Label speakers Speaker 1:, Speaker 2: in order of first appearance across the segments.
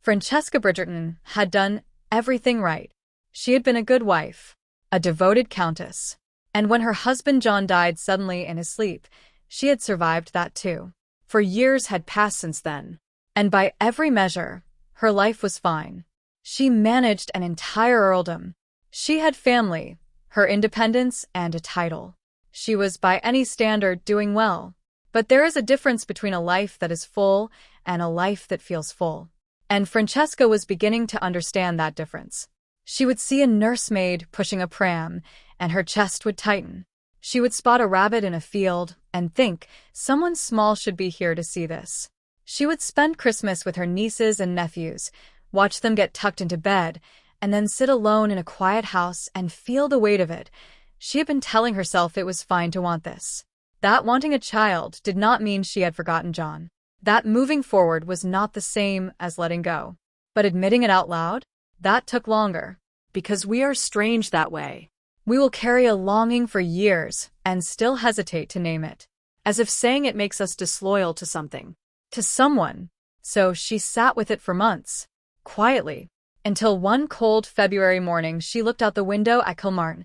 Speaker 1: Francesca Bridgerton had done everything right. She had been a good wife, a devoted countess. And when her husband John died suddenly in his sleep, she had survived that too. For years had passed since then. And by every measure, her life was fine. She managed an entire earldom. She had family, her independence, and a title. She was, by any standard, doing well. But there is a difference between a life that is full and a life that feels full. And Francesca was beginning to understand that difference. She would see a nursemaid pushing a pram, and her chest would tighten. She would spot a rabbit in a field and think, someone small should be here to see this. She would spend Christmas with her nieces and nephews, watch them get tucked into bed, and then sit alone in a quiet house and feel the weight of it. She had been telling herself it was fine to want this. That wanting a child did not mean she had forgotten John. That moving forward was not the same as letting go. But admitting it out loud? That took longer.
Speaker 2: Because we are strange that way.
Speaker 1: We will carry a longing for years and still hesitate to name it.
Speaker 2: As if saying it makes us disloyal to something.
Speaker 1: To someone. So she sat with it for months. Quietly. Until one cold February morning she looked out the window at Kilmartin,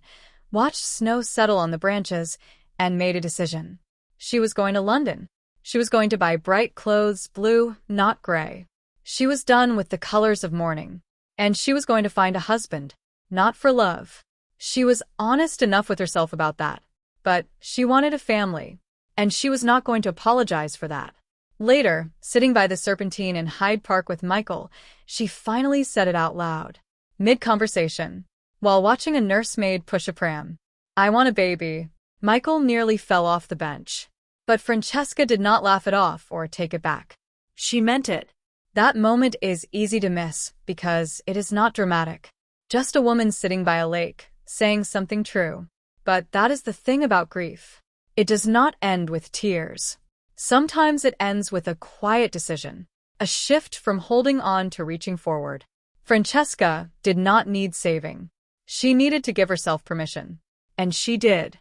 Speaker 1: watched snow settle on the branches, and made a decision. She was going to London. She was going to buy bright clothes, blue, not gray. She was done with the colors of mourning. And she was going to find a husband, not for love. She was honest enough with herself about that. But she wanted a family. And she was not going to apologize for that. Later, sitting by the Serpentine in Hyde Park with Michael, she finally said it out loud. Mid-conversation, while watching a nursemaid push a pram. I want a baby. Michael nearly fell off the bench. But Francesca did not laugh it off or take it back.
Speaker 2: She meant it.
Speaker 1: That moment is easy to miss because it is not dramatic. Just a woman sitting by a lake, saying something true. But that is the thing about grief. It does not end with tears. Sometimes it ends with a quiet decision, a shift from holding on to reaching forward. Francesca did not need saving. She needed to give herself permission. And she did.